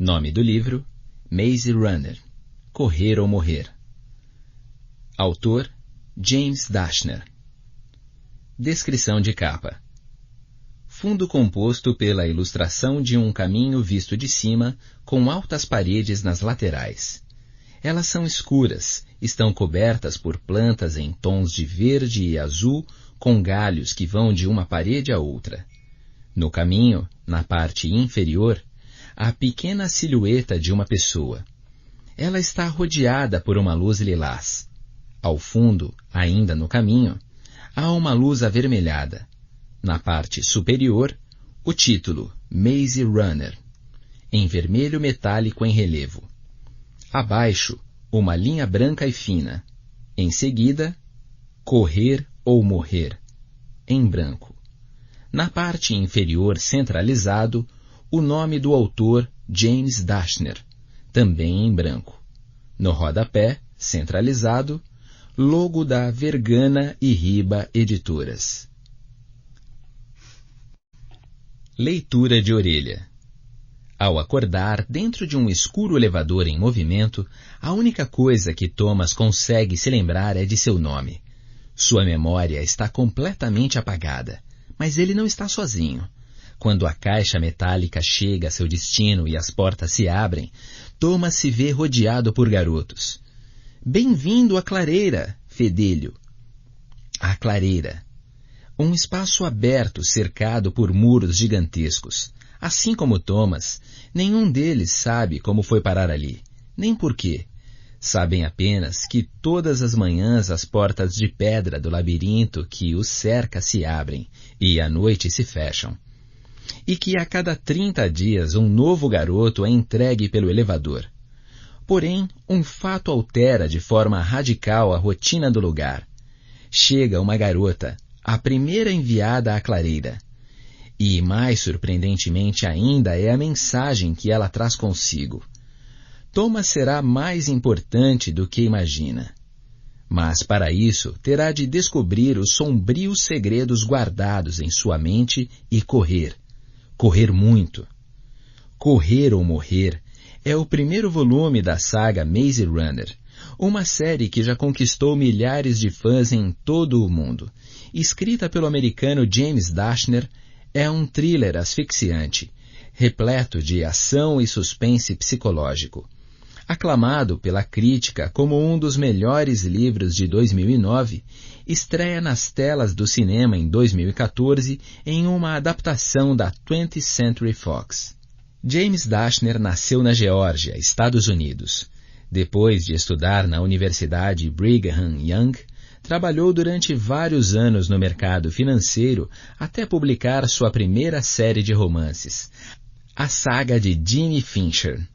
Nome do livro: Maze Runner, Correr ou Morrer. Autor: James Dashner. Descrição de capa. Fundo composto pela ilustração de um caminho visto de cima, com altas paredes nas laterais. Elas são escuras, estão cobertas por plantas em tons de verde e azul, com galhos que vão de uma parede a outra. No caminho, na parte inferior, há a pequena silhueta de uma pessoa. Ela está rodeada por uma luz lilás. Ao fundo, ainda no caminho, há uma luz avermelhada. Na parte superior, o título Maze Runner, em vermelho metálico em relevo. Abaixo, uma linha branca e fina. Em seguida, Correr ou Morrer, em branco. Na parte inferior centralizado, o nome do autor James Dashner, também em branco. No rodapé, centralizado, logo da Vergana e Riba Editoras. Leitura de orelha. Ao acordar dentro de um escuro elevador em movimento, a única coisa que Thomas consegue se lembrar é de seu nome. Sua memória está completamente apagada, mas ele não está sozinho. Quando a caixa metálica chega a seu destino e as portas se abrem, Thomas se vê rodeado por garotos. Bem-vindo à clareira, fedelho. A clareira. Um espaço aberto cercado por muros gigantescos. Assim como Thomas, nenhum deles sabe como foi parar ali, nem por quê. Sabem apenas que todas as manhãs as portas de pedra do labirinto que os cerca se abrem e à noite se fecham. E que a cada 30 dias um novo garoto é entregue pelo elevador. Porém, um fato altera de forma radical a rotina do lugar. Chega uma garota, a primeira enviada à clareira. E, mais surpreendentemente ainda, é a mensagem que ela traz consigo. Thomas será mais importante do que imagina. Mas, para isso, terá de descobrir os sombrios segredos guardados em sua mente e correr. Correr muito. Correr ou Morrer é o primeiro volume da saga Maze Runner, uma série que já conquistou milhares de fãs em todo o mundo. Escrita pelo americano James Dashner, é um thriller asfixiante, repleto de ação e suspense psicológico. Aclamado pela crítica como um dos melhores livros de 2009, estreia nas telas do cinema em 2014 em uma adaptação da 20th Century Fox. James Dashner nasceu na Geórgia, Estados Unidos. Depois de estudar na Universidade Brigham Young, trabalhou durante vários anos no mercado financeiro até publicar sua primeira série de romances, a saga de Ginny Fincher.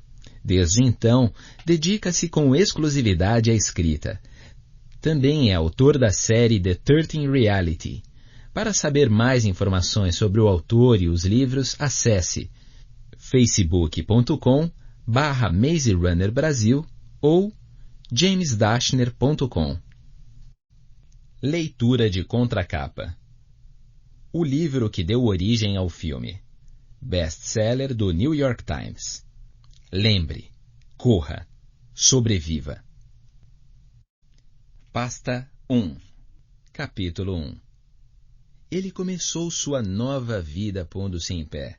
Desde então, dedica-se com exclusividade à escrita. Também é autor da série The 13 Reality. Para saber mais informações sobre o autor e os livros, acesse facebook.com/Maze Runner Brasil ou jamesdashner.com. Leitura de contracapa. O livro que deu origem ao filme. Best-seller do New York Times. Lembre, corra, sobreviva. Pasta 1. Capítulo 1. Ele começou sua nova vida pondo-se em pé,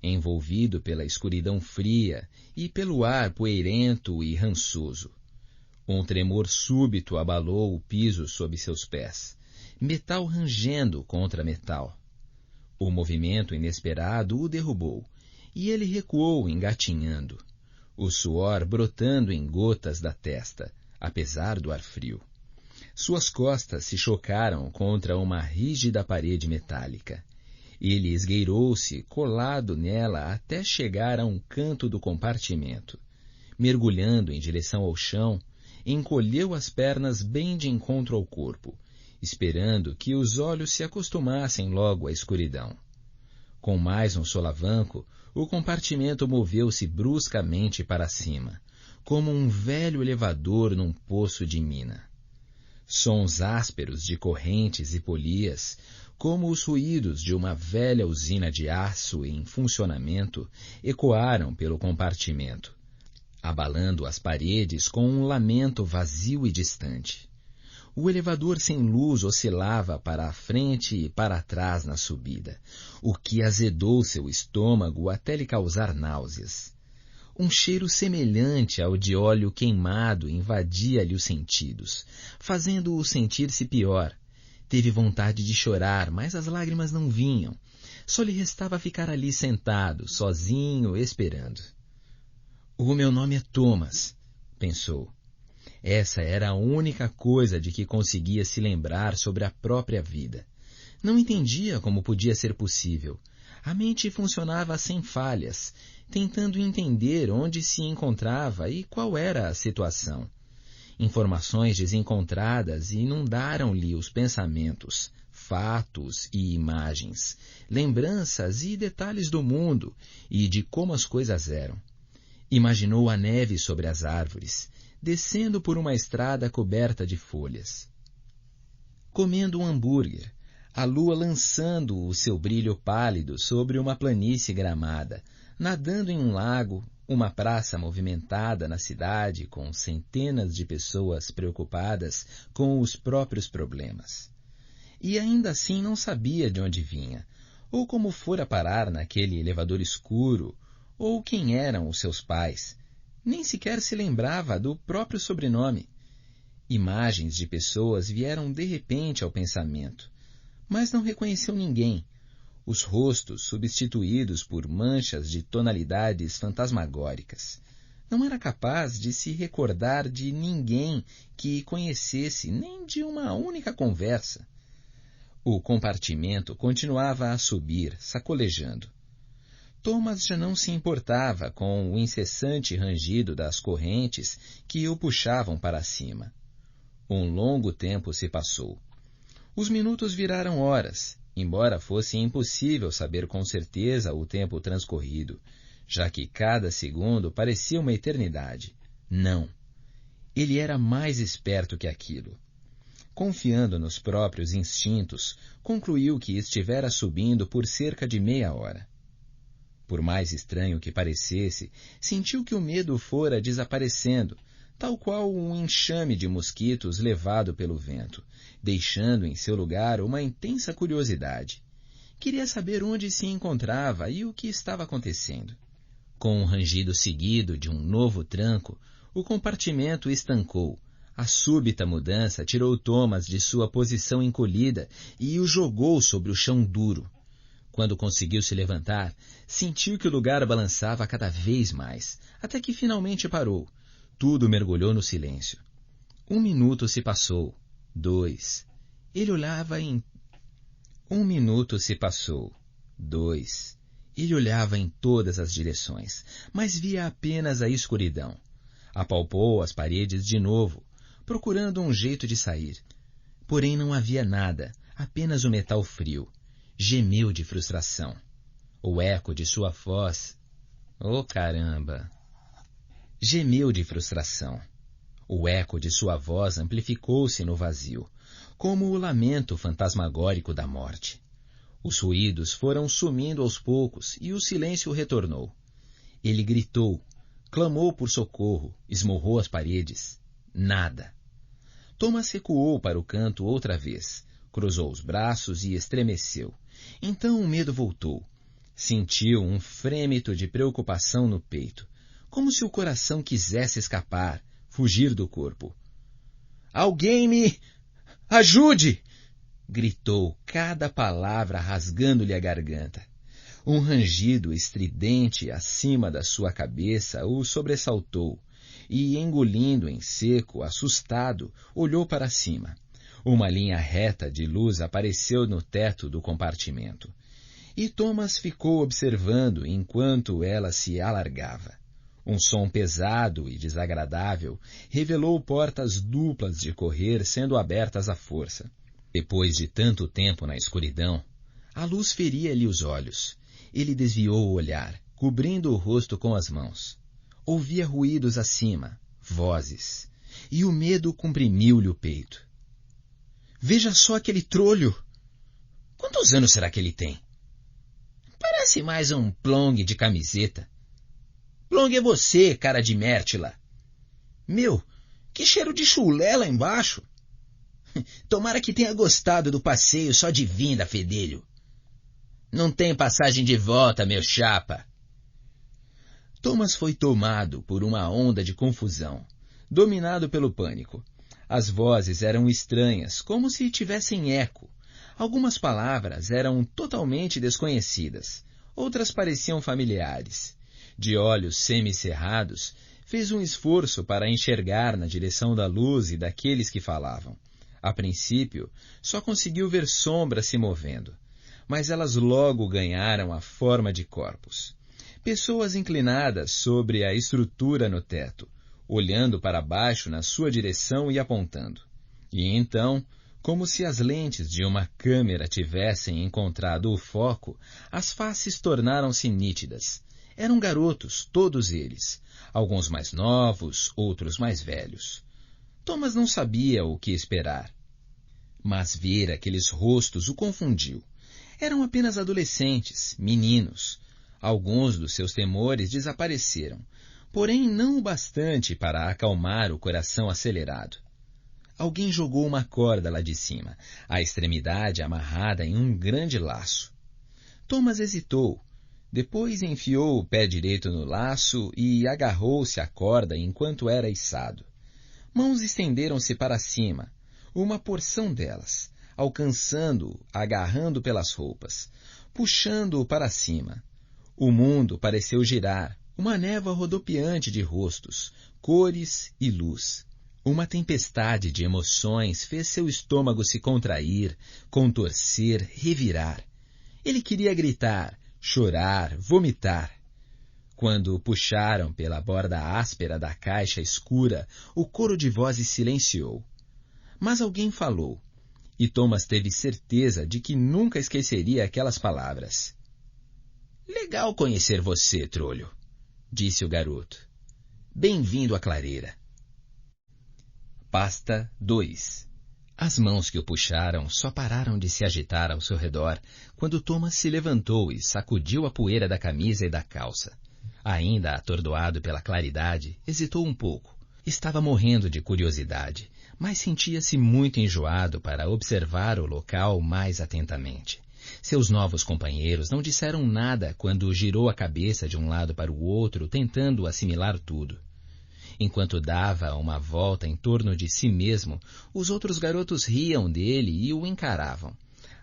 envolvido pela escuridão fria e pelo ar poeirento e rançoso. Um tremor súbito abalou o piso sob seus pés, metal rangendo contra metal. O movimento inesperado o derrubou, e ele recuou engatinhando, o suor brotando em gotas da testa, apesar do ar frio. Suas costas se chocaram contra uma rígida parede metálica. Ele esgueirou-se colado nela até chegar a um canto do compartimento. Mergulhando em direção ao chão, encolheu as pernas bem de encontro ao corpo, esperando que os olhos se acostumassem logo à escuridão. Com mais um solavanco, o compartimento moveu-se bruscamente para cima, como um velho elevador num poço de mina. Sons ásperos de correntes e polias, como os ruídos de uma velha usina de aço em funcionamento ecoaram pelo compartimento, abalando as paredes com um lamento vazio e distante. O elevador sem luz oscilava para a frente e para trás na subida, o que azedou seu estômago até lhe causar náuseas. Um cheiro semelhante ao de óleo queimado invadia-lhe os sentidos, fazendo-o sentir-se pior. Teve vontade de chorar, mas as lágrimas não vinham. Só lhe restava ficar ali sentado, sozinho, esperando. O meu nome é Thomas, pensou. Essa era a única coisa de que conseguia se lembrar sobre a própria vida. Não entendia como podia ser possível. A mente funcionava sem falhas, tentando entender onde se encontrava e qual era a situação. Informações desencontradas inundaram-lhe os pensamentos, fatos e imagens, lembranças e detalhes do mundo e de como as coisas eram. Imaginou a neve sobre as árvores, descendo por uma estrada coberta de folhas. Comendo um hambúrguer, a lua lançando o seu brilho pálido sobre uma planície gramada, nadando em um lago, uma praça movimentada na cidade com centenas de pessoas preocupadas com os próprios problemas. E ainda assim não sabia de onde vinha, ou como fora parar naquele elevador escuro, ou quem eram os seus pais. Nem sequer se lembrava do próprio sobrenome. Imagens de pessoas vieram de repente ao pensamento, mas não reconheceu ninguém. Os rostos substituídos por manchas de tonalidades fantasmagóricas. Não era capaz de se recordar de ninguém que conhecesse, nem de uma única conversa. O compartimento continuava a subir, sacolejando. Thomas já não se importava com o incessante rangido das correntes que o puxavam para cima. Um longo tempo se passou. Os minutos viraram horas, embora fosse impossível saber com certeza o tempo transcorrido, já que cada segundo parecia uma eternidade. Não. Ele era mais esperto que aquilo. Confiando nos próprios instintos, concluiu que estivera subindo por cerca de meia hora. Por mais estranho que parecesse, sentiu que o medo fora desaparecendo, tal qual um enxame de mosquitos levado pelo vento, deixando em seu lugar uma intensa curiosidade. Queria saber onde se encontrava e o que estava acontecendo. Com um rangido seguido de um novo tranco, o compartimento estancou. A súbita mudança tirou Thomas de sua posição encolhida e o jogou sobre o chão duro. Quando conseguiu se levantar, sentiu que o lugar balançava cada vez mais, até que finalmente parou. Tudo mergulhou no silêncio. 1 minuto se passou. 2. Ele olhava em... 1 minuto se passou. 2. Ele olhava em todas as direções, mas via apenas a escuridão. Apalpou as paredes de novo, procurando um jeito de sair. Porém não havia nada, apenas o metal frio. Gemeu de frustração. O eco de sua voz... Oh, caramba! Gemeu de frustração. O eco de sua voz amplificou-se no vazio, como o lamento fantasmagórico da morte. Os ruídos foram sumindo aos poucos e o silêncio retornou. Ele gritou, clamou por socorro, esmurrou as paredes. Nada. Thomas recuou para o canto outra vez, cruzou os braços e estremeceu. Então o medo voltou. Sentiu um frêmito de preocupação no peito, como se o coração quisesse escapar, fugir do corpo. Alguém me ajude! Gritou, cada palavra rasgando-lhe a garganta. Um rangido estridente acima da sua cabeça o sobressaltou, e, engolindo em seco, assustado, olhou para cima. Uma linha reta de luz apareceu no teto do compartimento. E Thomas ficou observando enquanto ela se alargava. Um som pesado e desagradável revelou portas duplas de correr sendo abertas à força. Depois de tanto tempo na escuridão, a luz feria-lhe os olhos. Ele desviou o olhar, cobrindo o rosto com as mãos. Ouvia ruídos acima, vozes, e o medo comprimiu-lhe o peito. Veja só aquele trolho! Quantos anos será que ele tem? Parece mais um Plong de camiseta. Plong é você, cara de Mértila. Meu, que cheiro de chulé lá embaixo. Tomara que tenha gostado do passeio só de vinda, fedelho. Não tem passagem de volta, meu chapa. Thomas foi tomado por uma onda de confusão, dominado pelo pânico. As vozes eram estranhas, como se tivessem eco. Algumas palavras eram totalmente desconhecidas, outras pareciam familiares. De olhos semicerrados, fez um esforço para enxergar na direção da luz e daqueles que falavam. A princípio, só conseguiu ver sombras se movendo, mas elas logo ganharam a forma de corpos. Pessoas inclinadas sobre a estrutura no teto, olhando para baixo na sua direção e apontando. E então, como se as lentes de uma câmera tivessem encontrado o foco, as faces tornaram-se nítidas. Eram garotos, todos eles, alguns mais novos, outros mais velhos. Thomas não sabia o que esperar, mas ver aqueles rostos o confundiu. Eram apenas adolescentes, meninos. Alguns dos seus temores desapareceram, porém não o bastante para acalmar o coração acelerado. Alguém jogou uma corda lá de cima, a extremidade amarrada em um grande laço. Thomas hesitou. Depois enfiou o pé direito no laço e agarrou-se à corda enquanto era içado. Mãos estenderam-se para cima, uma porção delas, alcançando-o, agarrando pelas roupas, puxando-o para cima. O mundo pareceu girar, uma névoa rodopiante de rostos, cores e luz. Uma tempestade de emoções fez seu estômago se contrair, contorcer, revirar. Ele queria gritar, chorar, vomitar. Quando o puxaram pela borda áspera da caixa escura, o coro de vozes silenciou. Mas alguém falou, e Thomas teve certeza de que nunca esqueceria aquelas palavras. Legal conhecer você, trolho, disse o garoto. Bem-vindo à clareira. Pasta 2. As mãos que o puxaram só pararam de se agitar ao seu redor quando Thomas se levantou e sacudiu a poeira da camisa e da calça. Ainda atordoado pela claridade, hesitou um pouco. Estava morrendo de curiosidade, mas sentia-se muito enjoado para observar o local mais atentamente. Seus novos companheiros não disseram nada quando girou a cabeça de um lado para o outro, tentando assimilar tudo. Enquanto dava uma volta em torno de si mesmo, os outros garotos riam dele e o encaravam.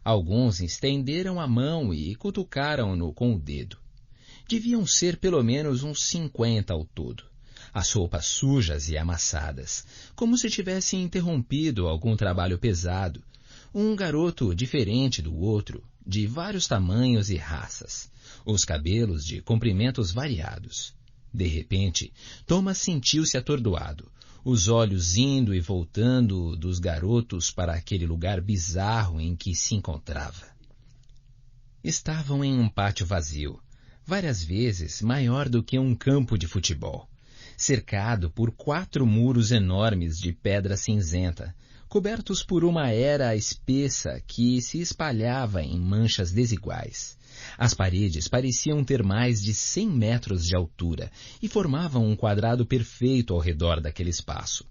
Alguns estenderam a mão e cutucaram-no com o dedo. Deviam ser pelo menos uns 50 ao todo. As roupas sujas e amassadas, como se tivessem interrompido algum trabalho pesado. Um garoto diferente do outro, de vários tamanhos e raças. Os cabelos de comprimentos variados. De repente, Thomas sentiu-se atordoado, os olhos indo e voltando dos garotos para aquele lugar bizarro em que se encontrava. Estavam em um pátio vazio, várias vezes maior do que um campo de futebol, cercado por 4 muros enormes de pedra cinzenta, cobertos por uma era espessa que se espalhava em manchas desiguais. As paredes pareciam ter mais de 100 metros de altura e formavam um quadrado perfeito ao redor daquele espaço.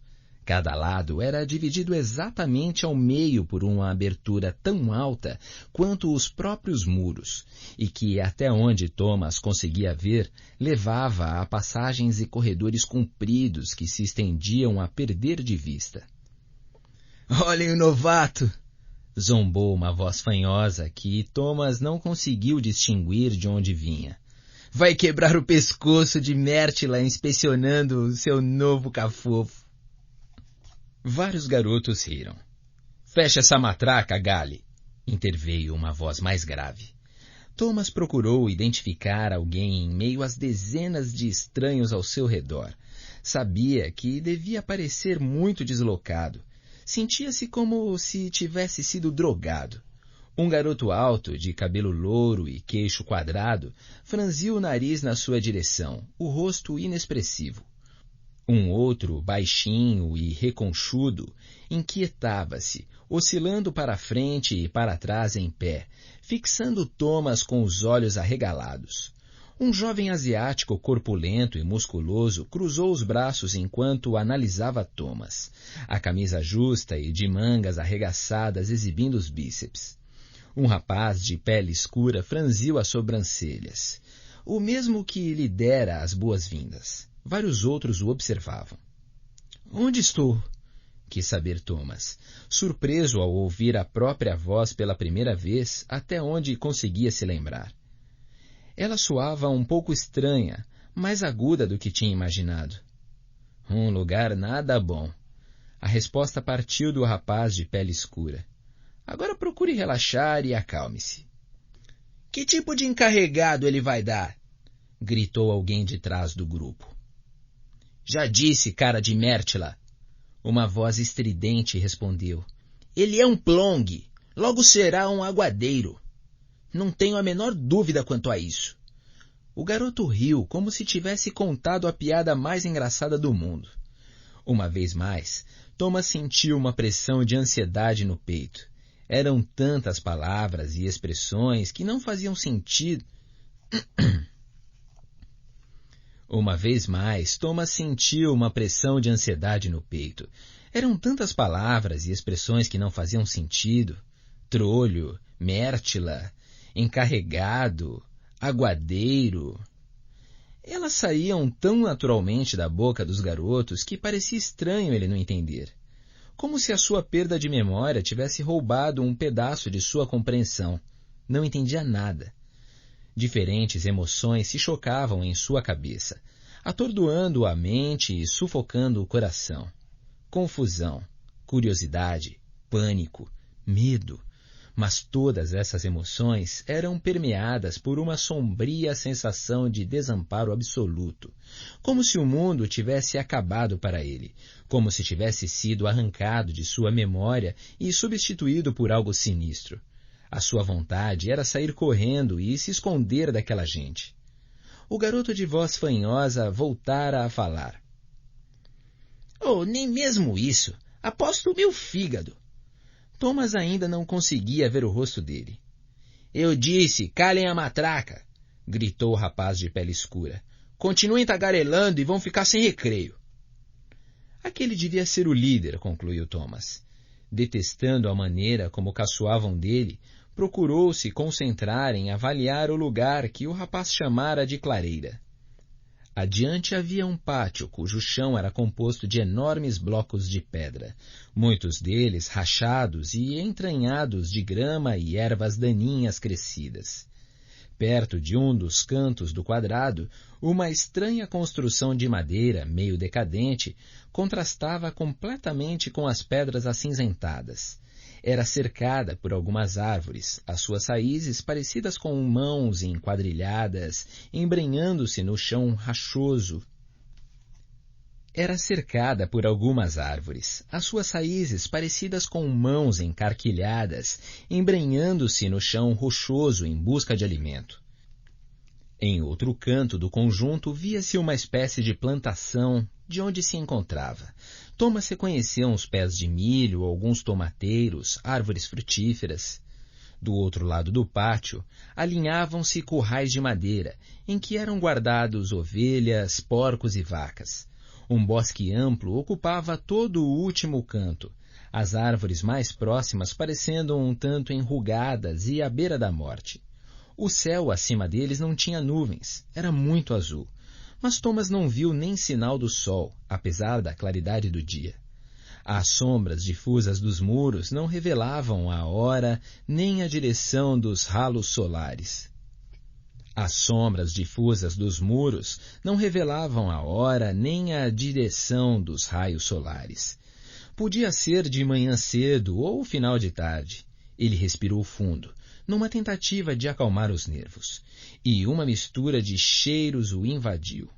Cada lado era dividido exatamente ao meio por uma abertura tão alta quanto os próprios muros, e que, até onde Thomas conseguia ver, levava a passagens e corredores compridos que se estendiam a perder de vista. "Olhem o novato!" zombou uma voz fanhosa que Thomas não conseguiu distinguir de onde vinha. "Vai quebrar o pescoço de Mértila inspecionando o seu novo cafofo." Vários garotos riram. "Fecha essa matraca, Gale!" interveio uma voz mais grave. Thomas procurou identificar alguém em meio às dezenas de estranhos ao seu redor. Sabia que devia parecer muito deslocado. Sentia-se como se tivesse sido drogado. Um garoto alto, de cabelo louro e queixo quadrado, franziu o nariz na sua direção, o rosto inexpressivo. Um outro, baixinho e reconchudo, inquietava-se, oscilando para a frente e para trás em pé, fixando Thomas com os olhos arregalados. Um jovem asiático corpulento e musculoso cruzou os braços enquanto analisava Thomas, a camisa justa e de mangas arregaçadas exibindo os bíceps. Um rapaz de pele escura franziu as sobrancelhas, o mesmo que lhe dera as boas-vindas. Vários outros o observavam. "Onde estou?" quis saber Thomas, surpreso ao ouvir a própria voz pela primeira vez, até onde conseguia se lembrar. Ela soava um pouco estranha, mais aguda do que tinha imaginado. "Um lugar nada bom." A resposta partiu do rapaz de pele escura. "Agora procure relaxar e acalme-se." "Que tipo de encarregado ele vai dar?" gritou alguém de trás do grupo. "Já disse, cara de Mértila." Uma voz estridente respondeu. "Ele é um plong, logo será um aguadeiro. Não tenho a menor dúvida quanto a isso." O garoto riu como se tivesse contado a piada mais engraçada do mundo. Uma vez mais, Thomas sentiu uma pressão de ansiedade no peito. Eram tantas palavras e expressões que não faziam sentido. Uma vez mais, Thomas sentiu uma pressão de ansiedade no peito. Eram tantas palavras e expressões que não faziam sentido. Trolho, Mértila, encarregado, aguadeiro. Elas saíam tão naturalmente da boca dos garotos que parecia estranho ele não entender. Como se a sua perda de memória tivesse roubado um pedaço de sua compreensão. Não entendia nada. Diferentes emoções se chocavam em sua cabeça, atordoando a mente e sufocando o coração. Confusão, curiosidade, pânico, medo. Mas todas essas emoções eram permeadas por uma sombria sensação de desamparo absoluto, como se o mundo tivesse acabado para ele, como se tivesse sido arrancado de sua memória e substituído por algo sinistro. A sua vontade era sair correndo e se esconder daquela gente. O garoto de voz fanhosa voltara a falar. "Oh, nem mesmo isso. Aposto o meu fígado." Thomas ainda não conseguia ver o rosto dele. "Eu disse, calem a matraca!" gritou o rapaz de pele escura. "Continuem tagarelando e vão ficar sem recreio." Aquele devia ser o líder, concluiu Thomas. Detestando a maneira como caçoavam dele, procurou se concentrar em avaliar o lugar que o rapaz chamara de clareira. Adiante havia um pátio cujo chão era composto de enormes blocos de pedra, muitos deles rachados e entranhados de grama e ervas daninhas crescidas. Perto de um dos cantos do quadrado, uma estranha construção de madeira, meio decadente, contrastava completamente com as pedras acinzentadas. Era cercada por algumas árvores, as suas raízes parecidas com mãos enquadrilhadas, embrenhando-se no chão rachoso. Era cercada por algumas árvores, as suas raízes parecidas com mãos encarquilhadas, embrenhando-se no chão rochoso em busca de alimento. Em outro canto do conjunto via-se uma espécie de plantação de onde se encontrava. Thomas reconheceu uns pés de milho, alguns tomateiros, árvores frutíferas. Do outro lado do pátio, alinhavam-se currais de madeira, em que eram guardados ovelhas, porcos e vacas. Um bosque amplo ocupava todo o último canto, as árvores mais próximas parecendo um tanto enrugadas e à beira da morte. O céu acima deles não tinha nuvens, era muito azul, mas Thomas não viu nem sinal do sol, apesar da claridade do dia. As sombras difusas dos muros não revelavam a hora nem a direção dos ralos solares. As sombras difusas dos muros não revelavam a hora nem a direção dos raios solares. Podia ser de manhã cedo ou final de tarde. Ele respirou fundo, numa tentativa de acalmar os nervos, e uma mistura de cheiros o invadiu.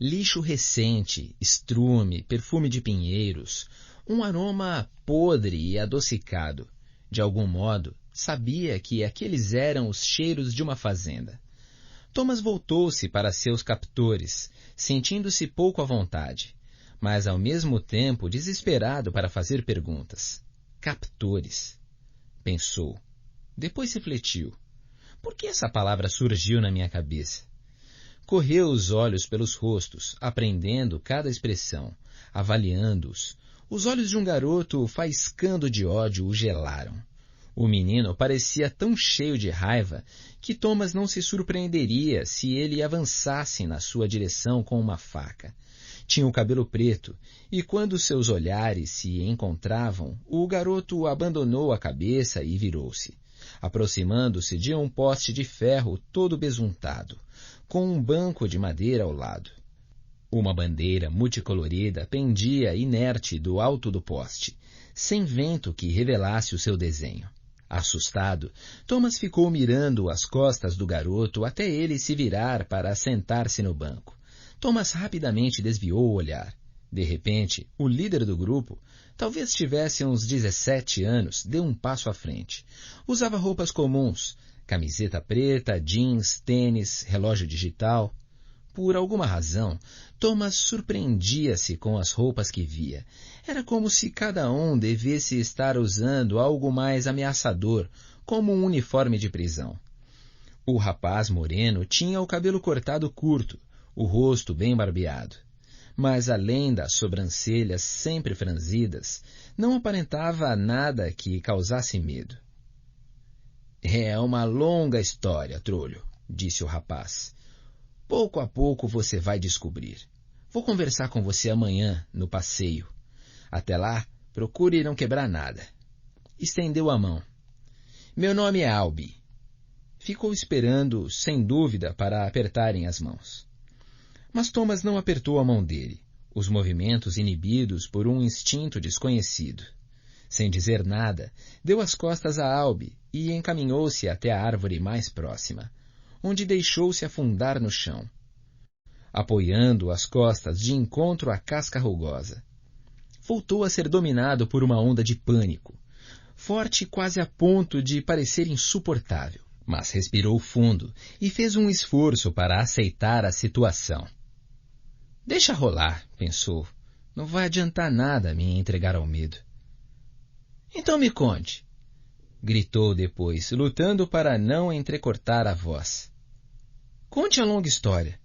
Lixo recente, estrume, perfume de pinheiros, um aroma podre e adocicado. De algum modo, sabia que aqueles eram os cheiros de uma fazenda. Thomas voltou-se para seus captores, sentindo-se pouco à vontade, mas ao mesmo tempo desesperado para fazer perguntas. Captores, pensou. Depois refletiu. Por que essa palavra surgiu na minha cabeça? Correu os olhos pelos rostos, aprendendo cada expressão, avaliando-os. Os olhos de um garoto faiscando de ódio o gelaram. O menino parecia tão cheio de raiva que Thomas não se surpreenderia se ele avançasse na sua direção com uma faca. Tinha o cabelo preto, e quando seus olhares se encontravam, o garoto abandonou a cabeça e virou-se, aproximando-se de um poste de ferro todo besuntado, com um banco de madeira ao lado. Uma bandeira multicolorida pendia inerte do alto do poste, sem vento que revelasse o seu desenho. Assustado, Thomas ficou mirando as costas do garoto até ele se virar para sentar-se no banco. Thomas rapidamente desviou o olhar. De repente, o líder do grupo, talvez tivesse uns 17 anos, deu um passo à frente. Usava roupas comuns, camiseta preta, jeans, tênis, relógio digital. Por alguma razão, Thomas surpreendia-se com as roupas que via. Era como se cada um devesse estar usando algo mais ameaçador, como um uniforme de prisão. O rapaz moreno tinha o cabelo cortado curto, o rosto bem barbeado. Mas além das sobrancelhas sempre franzidas, não aparentava nada que causasse medo. É uma longa história, trolho, disse o rapaz. Pouco a pouco você vai descobrir. Vou conversar com você amanhã, no passeio. Até lá, procure não quebrar nada. Estendeu a mão. Meu nome é Albi. Ficou esperando, sem dúvida, para apertarem as mãos. Mas Thomas não apertou a mão dele, os movimentos inibidos por um instinto desconhecido. Sem dizer nada, deu as costas a Albi e encaminhou-se até a árvore mais próxima, onde deixou-se afundar no chão, apoiando as costas de encontro à casca rugosa. Voltou a ser dominado por uma onda de pânico, forte quase a ponto de parecer insuportável, mas respirou fundo e fez um esforço para aceitar a situação. Deixa rolar, pensou. Não vai adiantar nada me entregar ao medo. Então me conte, gritou depois, lutando para não entrecortar a voz. Conte a longa história.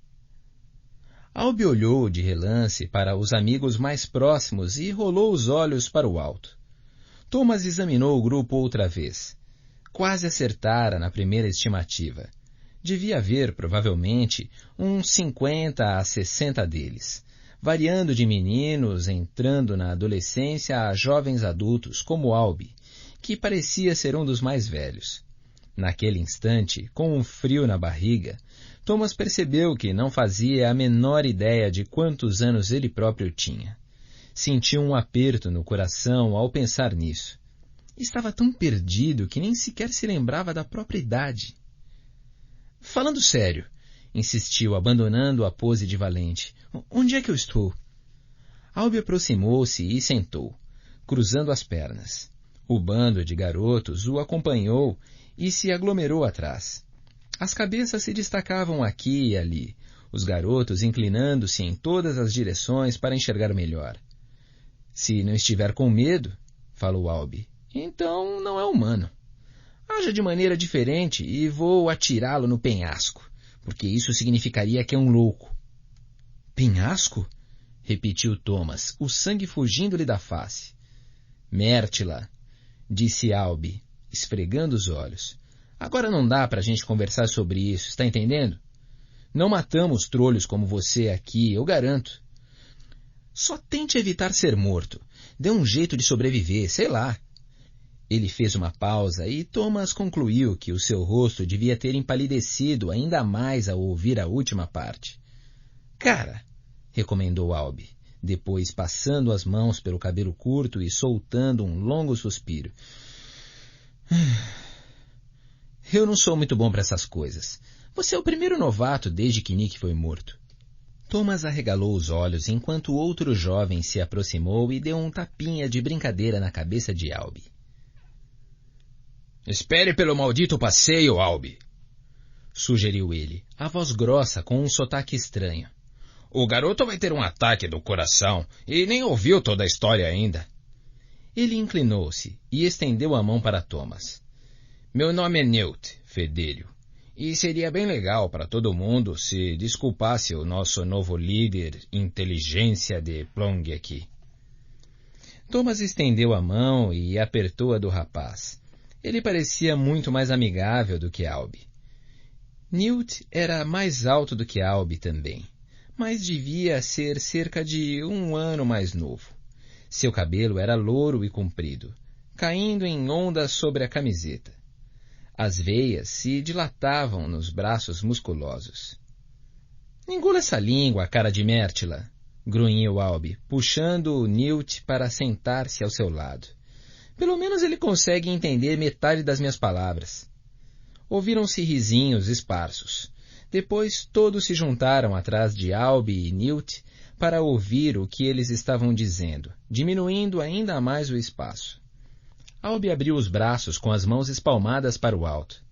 Albi olhou de relance para os amigos mais próximos e rolou os olhos para o alto. Thomas examinou o grupo outra vez. Quase acertara na primeira estimativa. Devia haver, provavelmente, uns 50 a 60 deles, variando de meninos entrando na adolescência a jovens adultos como Albi, que parecia ser um dos mais velhos. Naquele instante, com um frio na barriga, Thomas percebeu que não fazia a menor ideia de quantos anos ele próprio tinha. Sentiu um aperto no coração ao pensar nisso. Estava tão perdido que nem sequer se lembrava da própria idade. Falando sério, insistiu, abandonando a pose de valente. Onde é que eu estou? Albi aproximou-se e sentou, cruzando as pernas. O bando de garotos o acompanhou e se aglomerou atrás. As cabeças se destacavam aqui e ali, os garotos inclinando-se em todas as direções para enxergar melhor. Se não estiver com medo, falou Albi, então não é humano. Haja de maneira diferente e vou atirá-lo no penhasco, porque isso significaria que é um louco. Penhasco? Repetiu Thomas, o sangue fugindo-lhe da face. Mértila, disse Albi, esfregando os olhos. Agora não dá para a gente conversar sobre isso, está entendendo? Não matamos trolhos como você aqui, eu garanto. Só tente evitar ser morto. Dê um jeito de sobreviver, sei lá. Ele fez uma pausa e Thomas concluiu que o seu rosto devia ter empalidecido ainda mais ao ouvir a última parte. Cara, recomendou Albi, depois passando as mãos pelo cabelo curto e soltando um longo suspiro. Eu não sou muito bom para essas coisas. Você é o primeiro novato desde que Nick foi morto. Thomas arregalou os olhos enquanto outro jovem se aproximou e deu um tapinha de brincadeira na cabeça de Albi. Espere pelo maldito passeio, Albi. sugeriu ele, a voz grossa com um sotaque estranho. O garoto vai ter um ataque do coração e nem ouviu toda a história ainda. Ele inclinou-se e estendeu a mão para Thomas. Meu nome é Newt, fedelho, e seria bem legal para todo mundo se desculpasse o nosso novo líder inteligência de Plong aqui. Thomas estendeu a mão e apertou a do rapaz. Ele parecia muito mais amigável do que Albi. Newt era mais alto do que Albi também, mas devia ser cerca de 1 ano mais novo. Seu cabelo era louro e comprido, caindo em ondas sobre a camiseta. As veias se dilatavam nos braços musculosos. Engula essa língua, cara de Mértila, grunhiu Albi, puxando o Newt para sentar-se ao seu lado. Pelo menos ele consegue entender metade das minhas palavras. Ouviram-se risinhos esparsos. Depois todos se juntaram atrás de Albi e Newt para ouvir o que eles estavam dizendo, diminuindo ainda mais o espaço. Albi abriu os braços com as mãos espalmadas para o alto.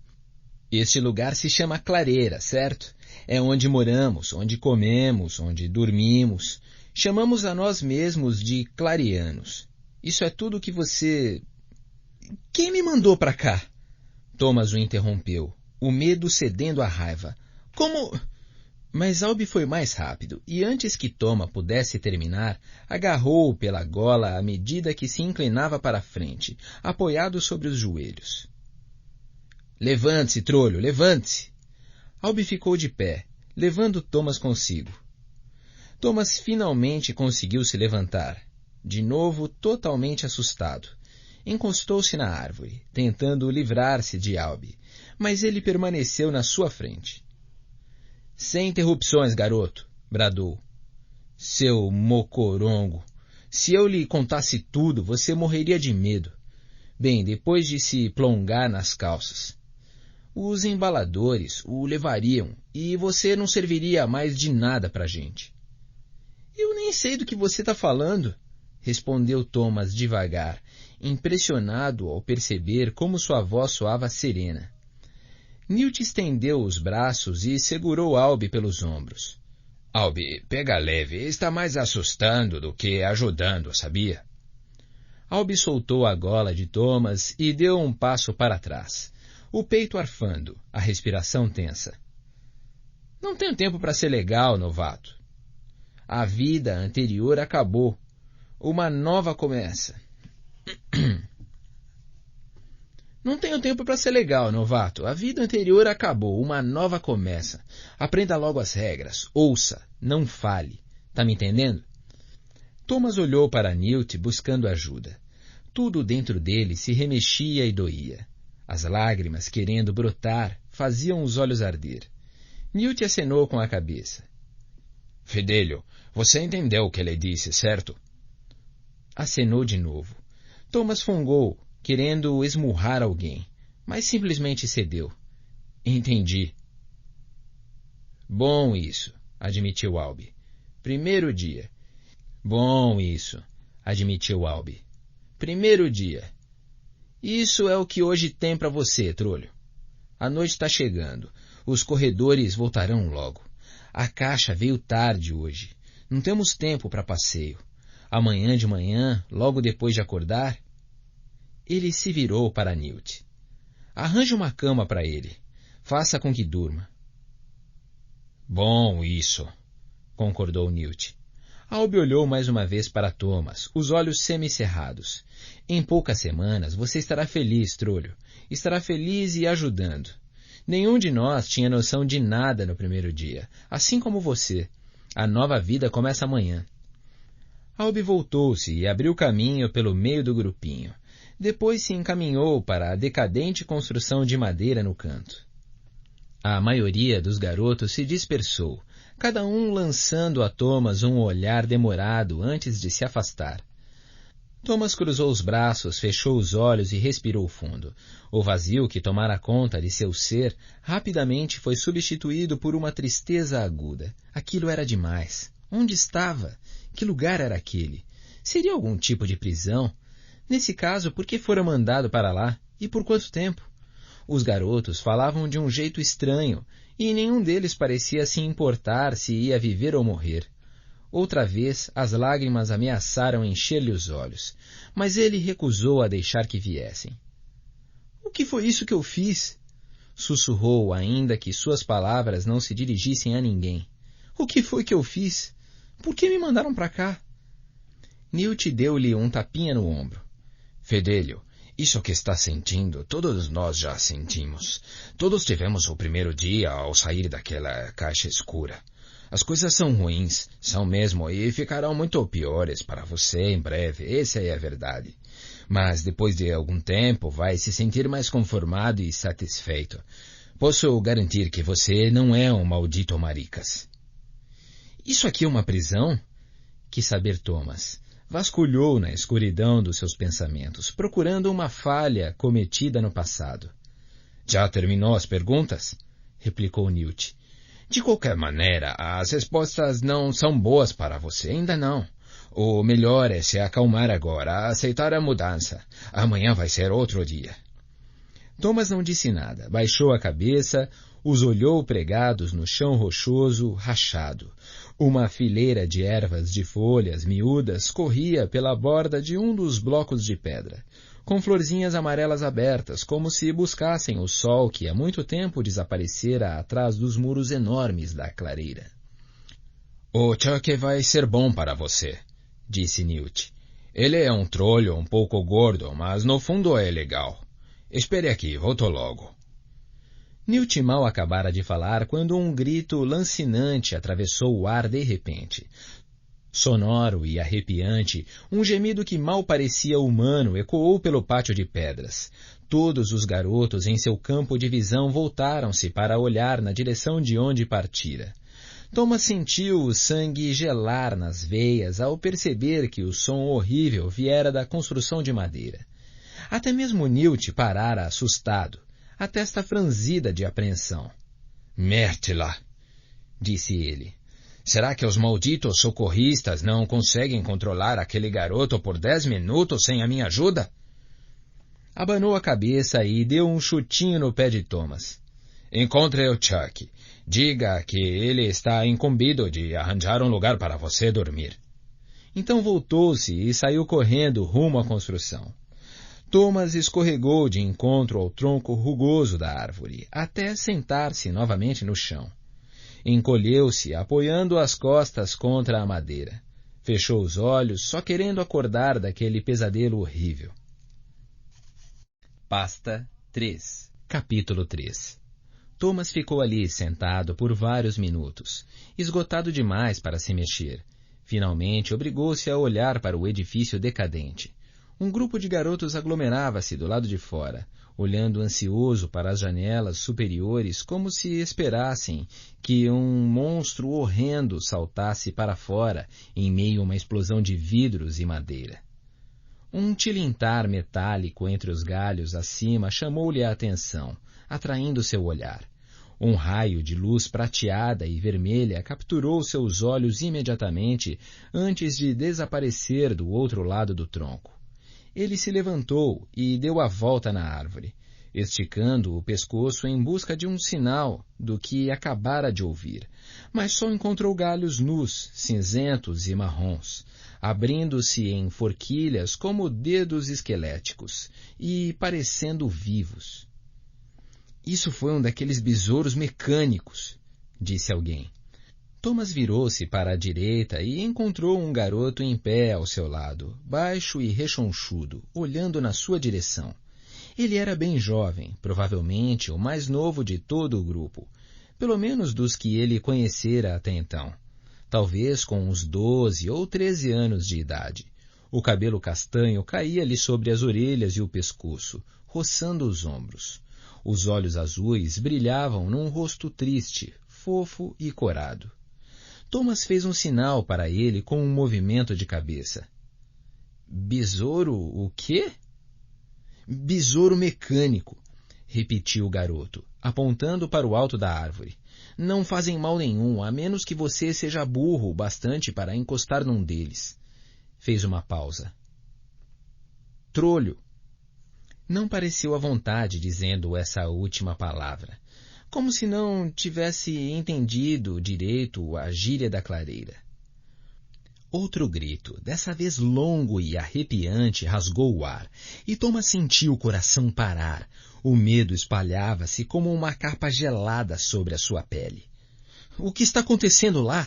Este lugar se chama Clareira, certo? É onde moramos, onde comemos, onde dormimos. Chamamos a nós mesmos de clareanos. Isso é tudo que você... Quem me mandou para cá? Thomas o interrompeu, o medo cedendo à raiva. Como... Mas Albi foi mais rápido, e antes que Thomas pudesse terminar, agarrou-o pela gola à medida que se inclinava para a frente, apoiado sobre os joelhos. Levante-se, trolho, levante-se! Albi ficou de pé, levando Thomas consigo. Thomas finalmente conseguiu se levantar, de novo totalmente assustado. Encostou-se na árvore, tentando livrar-se de Albi, mas ele permaneceu na sua frente. Sem interrupções, garoto, bradou. Seu mocorongo, se eu lhe contasse tudo, você morreria de medo. Bem, depois de se plongar nas calças. Os embaladores o levariam e você não serviria mais de nada para a gente. Eu nem sei do que você está falando, respondeu Thomas devagar, impressionado ao perceber como sua voz soava serena. Newt estendeu os braços e segurou Albi pelos ombros. Albi, pega leve, está mais assustando do que ajudando, sabia? Albi soltou a gola de Thomas e deu um passo para trás, o peito arfando, a respiração tensa. Não tenho tempo para ser legal, novato. A vida anterior acabou. Uma nova começa. Não tenho tempo para ser legal, novato. A vida anterior acabou. Uma nova começa. Aprenda logo as regras. Ouça. Não fale. Tá me entendendo? Thomas olhou para Newt buscando ajuda. Tudo dentro dele se remexia e doía. As lágrimas, querendo brotar, faziam os olhos arder. Newt acenou com a cabeça. Fedelho, você entendeu o que ele disse, certo? Acenou de novo. Thomas fungou, querendo esmurrar alguém, mas simplesmente cedeu. Entendi. Bom isso, admitiu Albi. Primeiro dia. Bom isso, admitiu Albi. Primeiro dia. Isso é o que hoje tem para você, trolho. A noite está chegando. Os corredores voltarão logo. A caixa veio tarde hoje. Não temos tempo para passeio. Amanhã de manhã, logo depois de acordar... Ele se virou para Newt. Arranje uma cama para ele. Faça com que durma. Bom isso, concordou Newt. Albi olhou mais uma vez para Thomas, os olhos semicerrados. Em poucas semanas você estará feliz, trolho. Estará feliz e ajudando. Nenhum de nós tinha noção de nada no primeiro dia, assim como você. A nova vida começa amanhã. Albi voltou-se e abriu caminho pelo meio do grupinho. Depois se encaminhou para a decadente construção de madeira no canto. A maioria dos garotos se dispersou, cada um lançando a Thomas um olhar demorado antes de se afastar. Thomas cruzou os braços, fechou os olhos e respirou fundo. O vazio que tomara conta de seu ser rapidamente foi substituído por uma tristeza aguda. Aquilo era demais. Onde estava? Que lugar era aquele? Seria algum tipo de prisão? Nesse caso, por que fora mandado para lá? E por quanto tempo? Os garotos falavam de um jeito estranho, e nenhum deles parecia se importar se ia viver ou morrer. Outra vez, as lágrimas ameaçaram encher-lhe os olhos, mas ele recusou a deixar que viessem. — O que foi isso que eu fiz? Sussurrou, ainda que suas palavras não se dirigissem a ninguém. — O que foi que eu fiz? Por que me mandaram para cá? Newt deu-lhe um tapinha no ombro. — Fedélio, isso que está sentindo, todos nós já sentimos. Todos tivemos o primeiro dia ao sair daquela caixa escura. As coisas são ruins, são mesmo, e ficarão muito piores para você em breve, essa é a verdade. Mas depois de algum tempo vai se sentir mais conformado e satisfeito. Posso garantir que você não é um maldito maricas. Isso aqui é uma prisão? Quis saber Thomas. Vasculhou na escuridão dos seus pensamentos, procurando uma falha cometida no passado. Já terminou as perguntas? Replicou Newt. De qualquer maneira, as respostas não são boas para você, ainda não. O melhor é se acalmar agora, aceitar a mudança. Amanhã vai ser outro dia. Thomas não disse nada, baixou a cabeça, os olhou pregados no chão rochoso, rachado. Uma fileira de ervas de folhas miúdas corria pela borda de um dos blocos de pedra, com florzinhas amarelas abertas, como se buscassem o sol que há muito tempo desaparecera atrás dos muros enormes da clareira. — O Chuck vai ser bom para você, disse Newt. Ele é um trolho um pouco gordo, mas no fundo é legal. Espere aqui, volto logo. Newt mal acabara de falar quando um grito lancinante atravessou o ar de repente. Sonoro e arrepiante, um gemido que mal parecia humano ecoou pelo pátio de pedras. Todos os garotos em seu campo de visão voltaram-se para olhar na direção de onde partira. Thomas sentiu o sangue gelar nas veias ao perceber que o som horrível viera da construção de madeira. Até mesmo Newt parara assustado, a testa franzida de apreensão. — Mértila! Disse ele. Será que os malditos socorristas não conseguem controlar aquele garoto por 10 minutos sem a minha ajuda? Abanou a cabeça e deu um chutinho no pé de Thomas. Encontre o Chuck. Diga que ele está incumbido de arranjar um lugar para você dormir. Então voltou-se e saiu correndo rumo à construção. Thomas escorregou de encontro ao tronco rugoso da árvore, até sentar-se novamente no chão. Encolheu-se, apoiando as costas contra a madeira. Fechou os olhos, só querendo acordar daquele pesadelo horrível. Pasta 3. Capítulo 3. Thomas ficou ali sentado por vários minutos, esgotado demais para se mexer. Finalmente obrigou-se a olhar para o edifício decadente. Um grupo de garotos aglomerava-se do lado de fora, olhando ansioso para as janelas superiores como se esperassem que um monstro horrendo saltasse para fora em meio a uma explosão de vidros e madeira. Um tilintar metálico entre os galhos acima chamou-lhe a atenção, atraindo seu olhar. Um raio de luz prateada e vermelha capturou seus olhos imediatamente antes de desaparecer do outro lado do tronco. Ele se levantou e deu a volta na árvore, esticando o pescoço em busca de um sinal do que acabara de ouvir, mas só encontrou galhos nus, cinzentos e marrons, abrindo-se em forquilhas como dedos esqueléticos e parecendo vivos. — Isso foi um daqueles besouros mecânicos, disse alguém. Thomas virou-se para a direita e encontrou um garoto em pé ao seu lado, baixo e rechonchudo, olhando na sua direção. Ele era bem jovem, provavelmente o mais novo de todo o grupo, pelo menos dos que ele conhecera até então. Talvez com uns 12 ou 13 anos de idade. O cabelo castanho caía-lhe sobre as orelhas e o pescoço, roçando os ombros. Os olhos azuis brilhavam num rosto triste, fofo e corado. Thomas fez um sinal para ele com um movimento de cabeça. — Besouro o quê? — Besouro mecânico, repetiu o garoto, apontando para o alto da árvore. — Não fazem mal nenhum, a menos que você seja burro o bastante para encostar num deles. Fez uma pausa. — Trolho. Não pareceu à vontade dizendo essa última palavra, como se não tivesse entendido direito a gíria da clareira. Outro grito, dessa vez longo e arrepiante, rasgou o ar, e Thomas sentiu o coração parar. O medo espalhava-se como uma capa gelada sobre a sua pele. — O que está acontecendo lá?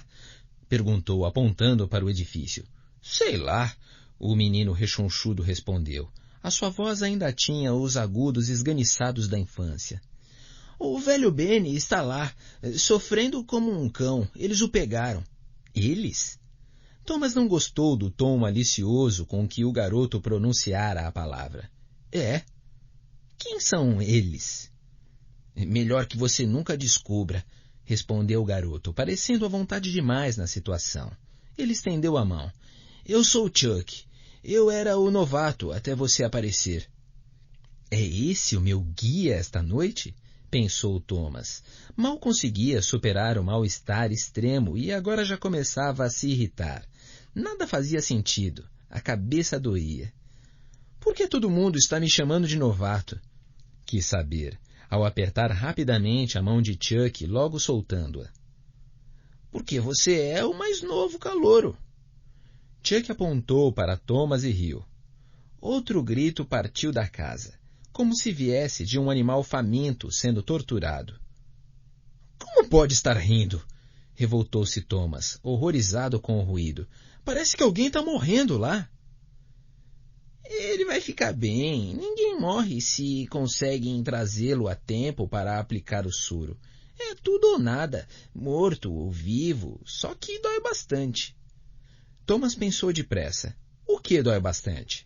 Perguntou, apontando para o edifício. — Sei lá, o menino rechonchudo respondeu. A sua voz ainda tinha os agudos esganiçados da infância. — O velho Benny está lá, sofrendo como um cão. Eles o pegaram. — Eles? Thomas não gostou do tom malicioso com que o garoto pronunciara a palavra. — É. Quem são eles? — Melhor que você nunca descubra, respondeu o garoto, parecendo à vontade demais na situação. Ele estendeu a mão. — Eu sou Chuck. Eu era o novato até você aparecer. — É esse o meu guia esta noite? Pensou Thomas. Mal conseguia superar o mal-estar extremo e agora já começava a se irritar. Nada fazia sentido. A cabeça doía. — Por que todo mundo está me chamando de novato? Quis saber, ao apertar rapidamente a mão de Chuck, logo soltando-a. — Porque você é o mais novo calouro. Chuck apontou para Thomas e riu. Outro grito partiu da casa, como se viesse de um animal faminto sendo torturado. — Como pode estar rindo? Revoltou-se Thomas, horrorizado com o ruído. Parece que alguém está morrendo lá. Ele vai ficar bem. Ninguém morre se conseguem trazê-lo a tempo para aplicar o soro. É tudo ou nada, morto ou vivo, só que dói bastante. Thomas pensou depressa. O que dói bastante?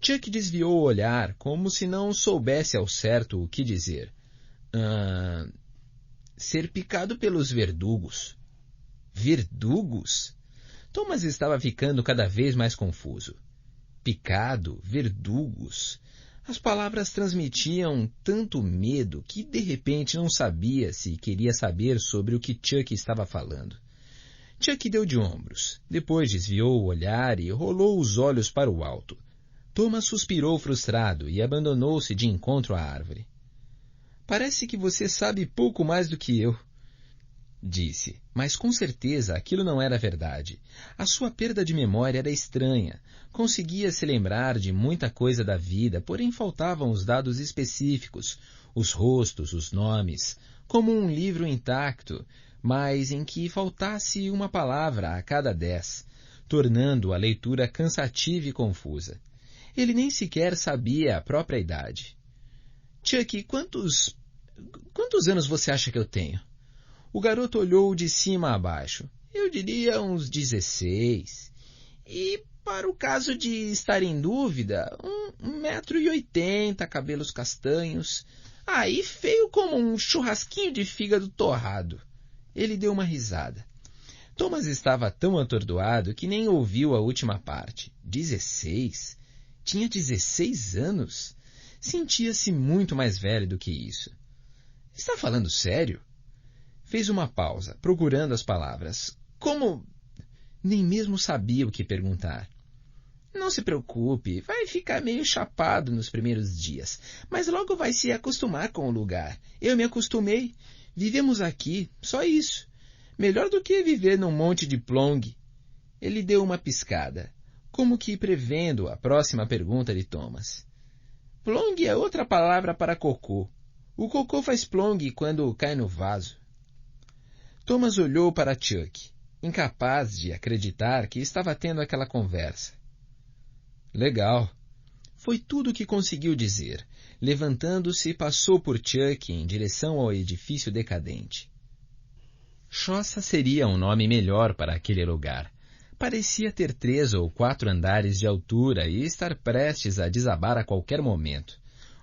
Chuck desviou o olhar, como se não soubesse ao certo o que dizer. Ser picado pelos verdugos. Verdugos? Thomas estava ficando cada vez mais confuso. Picado, verdugos. As palavras transmitiam tanto medo que de repente não sabia se queria saber sobre o que Chuck estava falando. Chuck deu de ombros, depois desviou o olhar e rolou os olhos para o alto. Thomas suspirou frustrado e abandonou-se de encontro à árvore. — Parece que você sabe pouco mais do que eu, disse, mas com certeza aquilo não era verdade. A sua perda de memória era estranha. Conseguia se lembrar de muita coisa da vida, porém faltavam os dados específicos, os rostos, os nomes, como um livro intacto, mas em que faltasse uma palavra a cada 10, tornando a leitura cansativa e confusa. Ele nem sequer sabia a própria idade. — Chuck, quantos anos você acha que eu tenho? O garoto olhou de cima a baixo. — Eu diria uns 16. E, para o caso de estar em dúvida, 1,80 m, cabelos castanhos. Aí feio como um churrasquinho de fígado torrado. Ele deu uma risada. Thomas estava tão atordoado que nem ouviu a última parte. 16? Tinha 16 anos? Sentia-se muito mais velho do que isso. — Está falando sério? Fez uma pausa, procurando as palavras. Como? Nem mesmo sabia o que perguntar. — Não se preocupe, vai ficar meio chapado nos primeiros dias, mas logo vai se acostumar com o lugar. Eu me acostumei. Vivemos aqui, só isso. Melhor do que viver num monte de plong. Ele deu uma piscada, como que prevendo a próxima pergunta de Thomas. — Plong é outra palavra para cocô. O cocô faz plong quando cai no vaso. Thomas olhou para Chuck, incapaz de acreditar que estava tendo aquela conversa. — Legal. Foi tudo o que conseguiu dizer. Levantando-se, passou por Chuck em direção ao edifício decadente. Choça seria um nome melhor para aquele lugar. Parecia ter 3 ou 4 andares de altura e estar prestes a desabar a qualquer momento.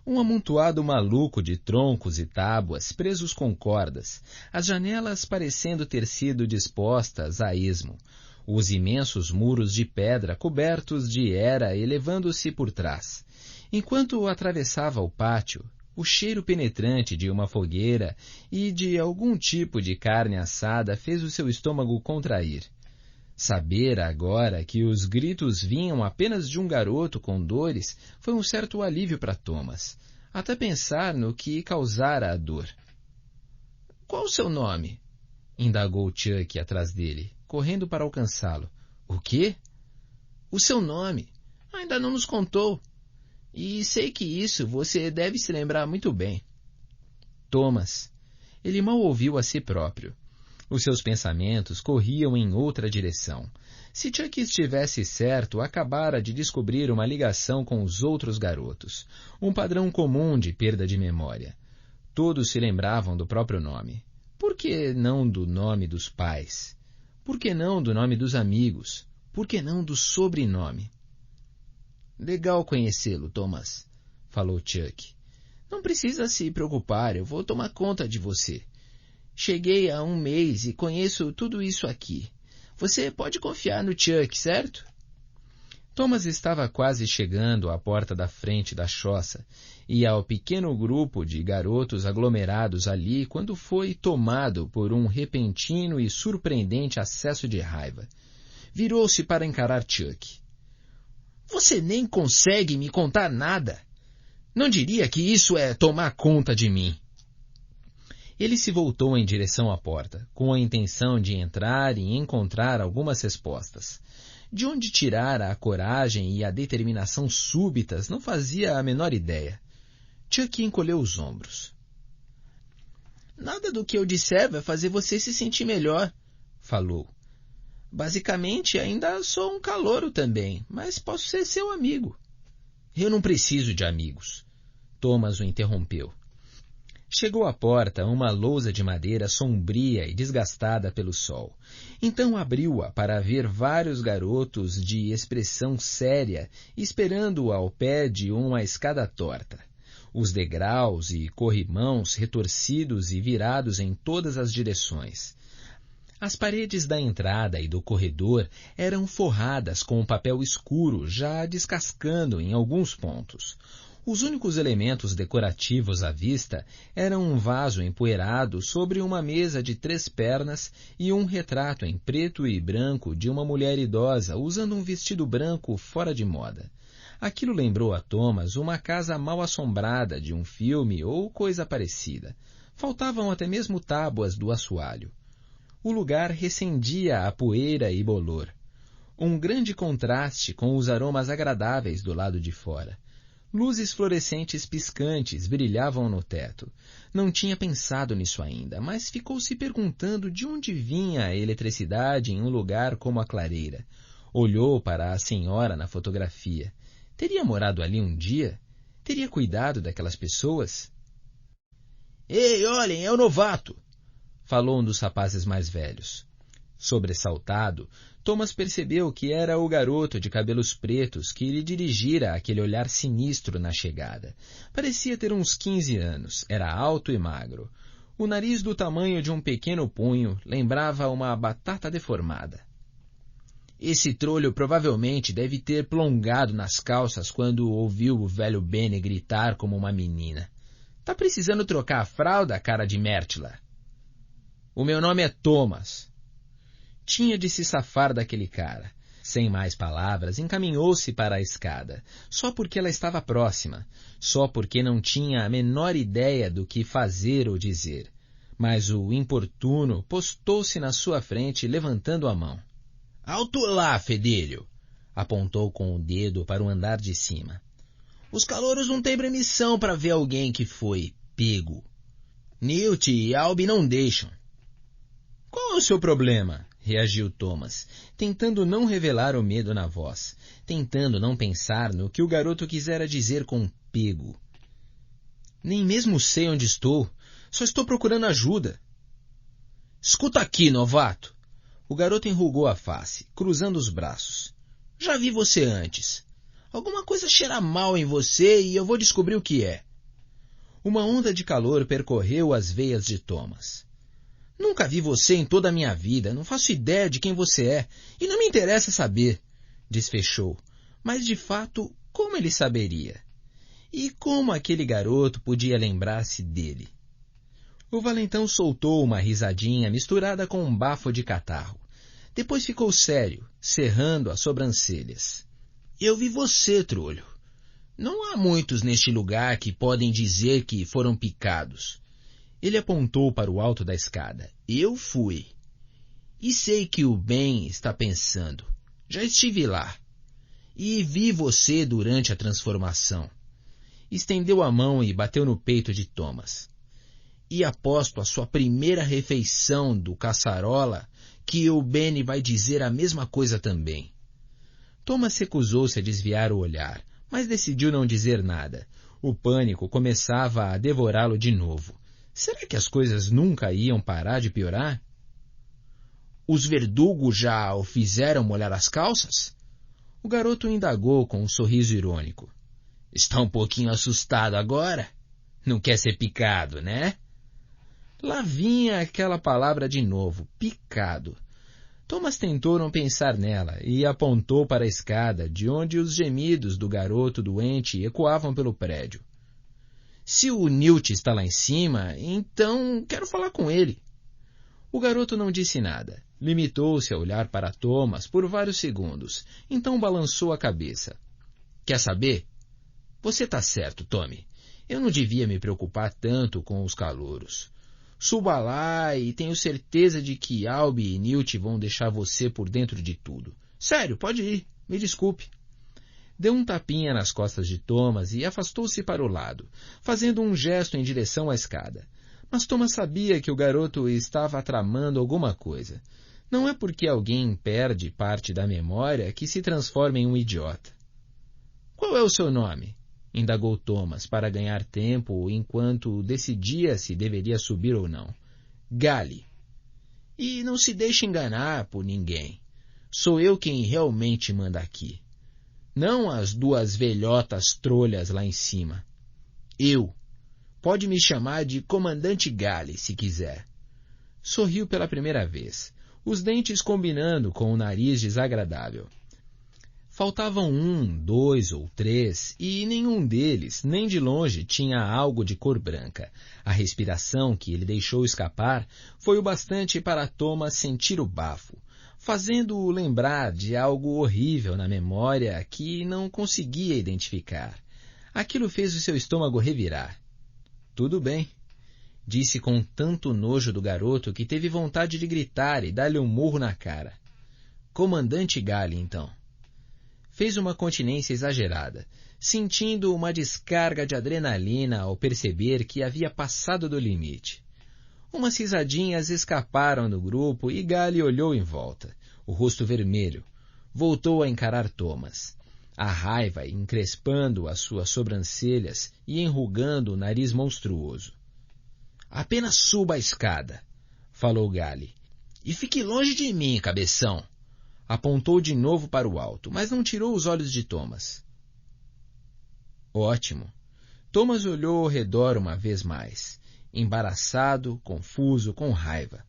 Um amontoado maluco de troncos e tábuas presos com cordas, as janelas parecendo ter sido dispostas a esmo, os imensos muros de pedra cobertos de era elevando-se por trás. Enquanto atravessava o pátio, o cheiro penetrante de uma fogueira e de algum tipo de carne assada fez o seu estômago contrair. Saber agora que os gritos vinham apenas de um garoto com dores foi um certo alívio para Thomas, até pensar no que causara a dor. — Qual o seu nome? Indagou Chuck atrás dele, correndo para alcançá-lo. — O quê? — O seu nome. Ainda não nos contou. E sei que isso você deve se lembrar muito bem. Thomas. Ele mal ouviu a si próprio. Os seus pensamentos corriam em outra direção. Se Chuck estivesse certo, acabara de descobrir uma ligação com os outros garotos, um padrão comum de perda de memória. Todos se lembravam do próprio nome. Por que não do nome dos pais? Por que não do nome dos amigos? Por que não do sobrenome? Legal conhecê-lo, Thomas, falou Chuck. Não precisa se preocupar, eu vou tomar conta de você. Cheguei há 1 mês e conheço tudo isso aqui. Você pode confiar no Chuck, certo? Thomas estava quase chegando à porta da frente da choça e ao pequeno grupo de garotos aglomerados ali quando foi tomado por um repentino e surpreendente acesso de raiva. Virou-se para encarar Chuck. Você nem consegue me contar nada. Não diria que isso é tomar conta de mim. Ele se voltou em direção à porta, com a intenção de entrar e encontrar algumas respostas. De onde tirara a coragem e a determinação súbitas não fazia a menor ideia. Chuck encolheu os ombros. Nada do que eu disser vai fazer você se sentir melhor, falou. Basicamente, ainda sou um calouro também, mas posso ser seu amigo. Eu não preciso de amigos. Thomas o interrompeu. Chegou à porta uma lousa de madeira sombria e desgastada pelo sol. Então abriu-a para ver vários garotos de expressão séria esperando-o ao pé de uma escada torta. Os degraus e corrimãos retorcidos e virados em todas as direções. As paredes da entrada e do corredor eram forradas com papel escuro, já descascando em alguns pontos. Os únicos elementos decorativos à vista eram um vaso empoeirado sobre uma mesa de 3 pernas e um retrato em preto e branco de uma mulher idosa usando um vestido branco fora de moda. Aquilo lembrou a Thomas uma casa mal assombrada de um filme ou coisa parecida. Faltavam até mesmo tábuas do assoalho. O lugar recendia a poeira e bolor. Um grande contraste com os aromas agradáveis do lado de fora. Luzes fluorescentes piscantes brilhavam no teto. Não tinha pensado nisso ainda, mas ficou se perguntando de onde vinha a eletricidade em um lugar como a clareira. Olhou para a senhora na fotografia. Teria morado ali um dia? Teria cuidado daquelas pessoas? — Ei, olhem, é o novato! Falou um dos rapazes mais velhos. Sobressaltado, Thomas percebeu que era o garoto de cabelos pretos que lhe dirigira aquele olhar sinistro na chegada. Parecia ter uns 15 anos, era alto e magro. O nariz do tamanho de um pequeno punho lembrava uma batata deformada. Esse trolho provavelmente deve ter plongado nas calças quando ouviu o velho Benny gritar como uma menina. Tá precisando trocar a fralda, cara de Mértila? O meu nome é Thomas. Tinha de se safar daquele cara. Sem mais palavras, encaminhou-se para a escada, só porque ela estava próxima, só porque não tinha a menor ideia do que fazer ou dizer. Mas o importuno postou-se na sua frente, levantando a mão. — Alto lá, fedelho! Apontou com o dedo para o andar de cima. Os calouros não têm permissão para ver alguém que foi pego. Newt e Albi não deixam. — Qual é o seu problema? Reagiu Thomas, tentando não revelar o medo na voz, tentando não pensar no que o garoto quisera dizer com pego. Nem mesmo sei onde estou, só estou procurando ajuda. Escuta aqui, novato. O garoto enrugou a face, cruzando os braços. Já vi você antes. Alguma coisa cheira mal em você e eu vou descobrir o que é. Uma onda de calor percorreu as veias de Thomas. Nunca vi você em toda a minha vida, não faço ideia de quem você é, e não me interessa saber, desfechou. Mas, de fato, como ele saberia? E como aquele garoto podia lembrar-se dele? O valentão soltou uma risadinha misturada com um bafo de catarro. Depois ficou sério, cerrando as sobrancelhas. Eu vi você, trolho. Não há muitos neste lugar que podem dizer que foram picados. Ele apontou para o alto da escada. Eu fui. E sei que o Ben está pensando. Já estive lá. E vi você durante a transformação. Estendeu a mão e bateu no peito de Thomas. E aposto a sua primeira refeição do caçarola que o Ben vai dizer a mesma coisa também. Thomas recusou-se a desviar o olhar, mas decidiu não dizer nada. O pânico começava a devorá-lo de novo. Será que as coisas nunca iam parar de piorar? Os verdugos já o fizeram molhar as calças? O garoto indagou com um sorriso irônico. Está um pouquinho assustado agora? Não quer ser picado, né? Lá vinha aquela palavra de novo, picado. Thomas tentou não pensar nela e apontou para a escada, de onde os gemidos do garoto doente ecoavam pelo prédio. Se o Newt está lá em cima, então quero falar com ele. O garoto não disse nada. Limitou-se a olhar para Thomas por vários segundos, então balançou a cabeça. Quer saber? Você está certo, Tommy. Eu não devia me preocupar tanto com os calouros. Suba lá e tenho certeza de que Albie e Newt vão deixar você por dentro de tudo. Sério, pode ir. Me desculpe. Deu um tapinha nas costas de Thomas e afastou-se para o lado, fazendo um gesto em direção à escada. Mas Thomas sabia que o garoto estava tramando alguma coisa. Não é porque alguém perde parte da memória que se transforma em um idiota. Qual é o seu nome? Indagou Thomas para ganhar tempo enquanto decidia se deveria subir ou não. Gally. E não se deixe enganar por ninguém. Sou eu quem realmente manda aqui. Não as duas velhotas trolhas lá em cima. Eu. Pode me chamar de Comandante Gally, se quiser. Sorriu pela primeira vez, os dentes combinando com o nariz desagradável. Faltavam 1, 2 ou 3, e nenhum deles, nem de longe, tinha algo de cor branca. A respiração que ele deixou escapar foi o bastante para Thomas sentir o bafo, fazendo-o lembrar de algo horrível na memória que não conseguia identificar. Aquilo fez o seu estômago revirar. Tudo bem, disse com tanto nojo do garoto que teve vontade de gritar e dar-lhe um murro na cara. Comandante Gally, então. Fez uma continência exagerada, sentindo uma descarga de adrenalina ao perceber que havia passado do limite. Umas risadinhas escaparam do grupo e Gally olhou em volta, o rosto vermelho. Voltou a encarar Thomas. A raiva encrespando as suas sobrancelhas e enrugando o nariz monstruoso. Apenas suba a escada, falou Gally. E fique longe de mim, cabeção. Apontou de novo para o alto, mas não tirou os olhos de Thomas. Ótimo. Thomas olhou ao redor uma vez mais, embaraçado, confuso, com raiva.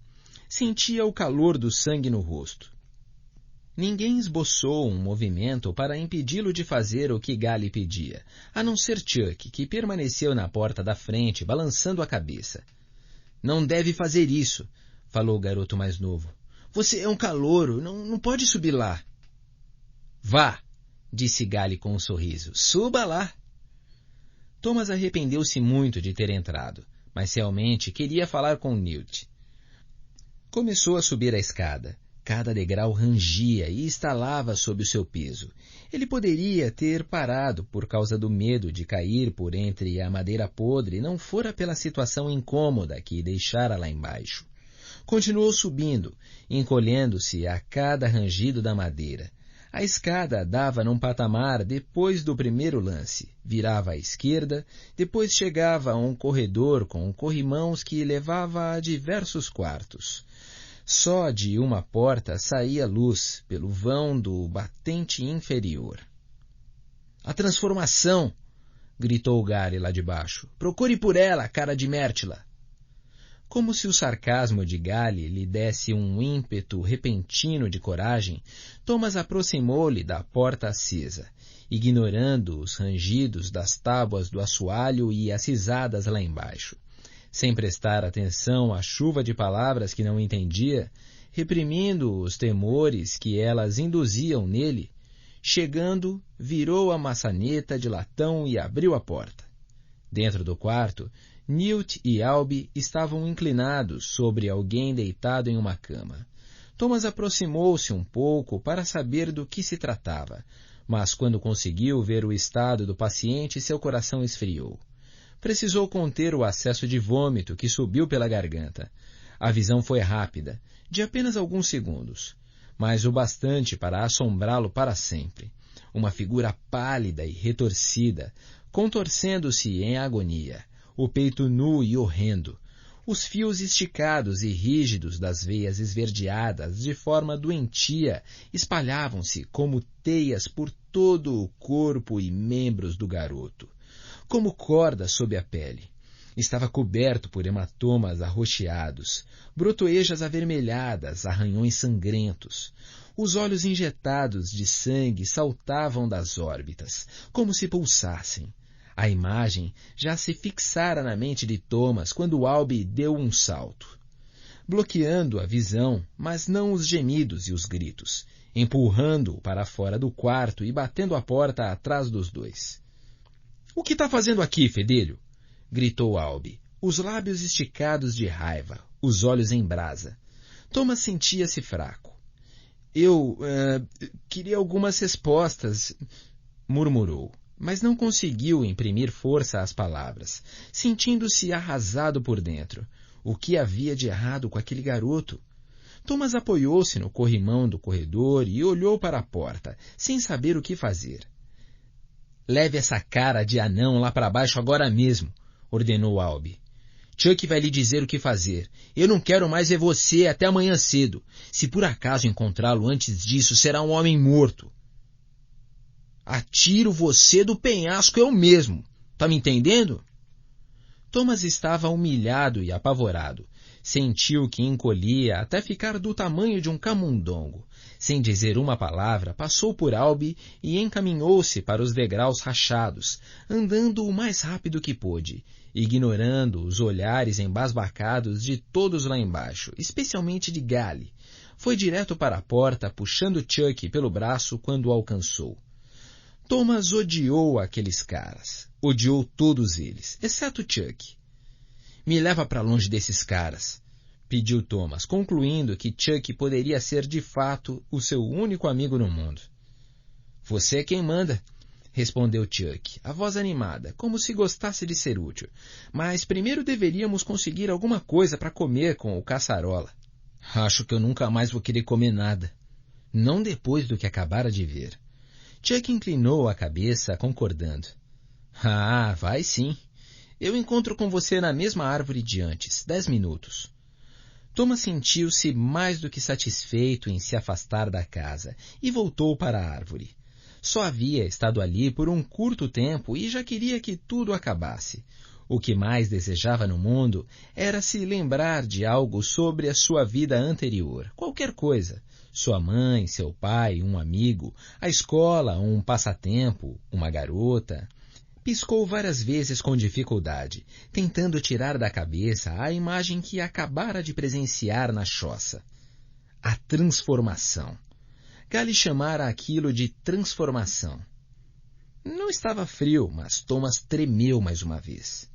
Sentia o calor do sangue no rosto. Ninguém esboçou um movimento para impedi-lo de fazer o que Gally pedia, a não ser Chuck, que permaneceu na porta da frente, balançando a cabeça. Não deve fazer isso, falou o garoto mais novo. Você é um calouro, não pode subir lá. Vá, disse Gally com um sorriso. Suba lá. Thomas arrependeu-se muito de ter entrado, mas realmente queria falar com Newt. Começou a subir a escada. Cada degrau rangia e estalava sob o seu peso. Ele poderia ter parado por causa do medo de cair por entre a madeira podre, não fora pela situação incômoda que deixara lá embaixo. Continuou subindo, encolhendo-se a cada rangido da madeira. A escada dava num patamar depois do primeiro lance, virava à esquerda, depois chegava a um corredor com corrimãos que levava a diversos quartos. Só de uma porta saía luz pelo vão do batente inferior. A transformação! Gritou Gary lá de baixo. Procure por ela, cara de Mértila! Como se o sarcasmo de Gally lhe desse um ímpeto repentino de coragem, Thomas aproximou-lhe da porta acesa, ignorando os rangidos das tábuas do assoalho e as risadas lá embaixo. Sem prestar atenção à chuva de palavras que não entendia, reprimindo os temores que elas induziam nele, chegando, virou a maçaneta de latão e abriu a porta. Dentro do quarto, Newt e Alby estavam inclinados sobre alguém deitado em uma cama. Thomas aproximou-se um pouco para saber do que se tratava, mas quando conseguiu ver o estado do paciente, seu coração esfriou. Precisou conter o acesso de vômito que subiu pela garganta. A visão foi rápida, de apenas alguns segundos, mas o bastante para assombrá-lo para sempre. Uma figura pálida e retorcida, contorcendo-se em agonia, o peito nu e horrendo, os fios esticados e rígidos das veias esverdeadas de forma doentia espalhavam-se como teias por todo o corpo e membros do garoto, como cordas sob a pele. Estava coberto por hematomas arroxeados, brotoejas avermelhadas, arranhões sangrentos. Os olhos injetados de sangue saltavam das órbitas, como se pulsassem. A imagem já se fixara na mente de Thomas quando Alby deu um salto, bloqueando a visão, mas não os gemidos e os gritos, empurrando-o para fora do quarto e batendo a porta atrás dos dois. — O que está fazendo aqui, fedelho? Gritou Alby, os lábios esticados de raiva, os olhos em brasa. Thomas sentia-se fraco. Eu queria algumas respostas, murmurou, mas não conseguiu imprimir força às palavras, sentindo-se arrasado por dentro. O que havia de errado com aquele garoto? Thomas apoiou-se no corrimão do corredor e olhou para a porta, sem saber o que fazer. — Leve essa cara de anão lá para baixo agora mesmo, ordenou Alby. Chuck vai lhe dizer o que fazer. Eu não quero mais ver você até amanhã cedo. Se por acaso encontrá-lo antes disso, será um homem morto. Atiro você do penhasco eu mesmo. Tá me entendendo? Thomas estava humilhado e apavorado. Sentiu que encolhia até ficar do tamanho de um camundongo. Sem dizer uma palavra, passou por Alby e encaminhou-se para os degraus rachados, andando o mais rápido que pôde, ignorando os olhares embasbacados de todos lá embaixo, especialmente de Gally. Foi direto para a porta, puxando Chuck pelo braço quando o alcançou. Thomas odiou aqueles caras. Odiou todos eles, exceto Chuck. — Me leva para longe desses caras, pediu Thomas, concluindo que Chuck poderia ser de fato o seu único amigo no mundo. — Você é quem manda, respondeu Chuck, a voz animada, como se gostasse de ser útil. Mas primeiro deveríamos conseguir alguma coisa para comer com o caçarola. Acho que eu nunca mais vou querer comer nada. Não depois do que acabara de ver. Chuck inclinou a cabeça, concordando. Ah, vai sim. Eu encontro com você na mesma árvore de antes, 10 minutos. Thomas sentiu-se mais do que satisfeito em se afastar da casa e voltou para a árvore. Só havia estado ali por um curto tempo e já queria que tudo acabasse. O que mais desejava no mundo era se lembrar de algo sobre a sua vida anterior, qualquer coisa. Sua mãe, seu pai, um amigo, a escola, um passatempo, uma garota. Piscou várias vezes com dificuldade, tentando tirar da cabeça a imagem que acabara de presenciar na choça. A transformação. Gally chamara aquilo de transformação. Não estava frio, mas Thomas tremeu mais uma vez.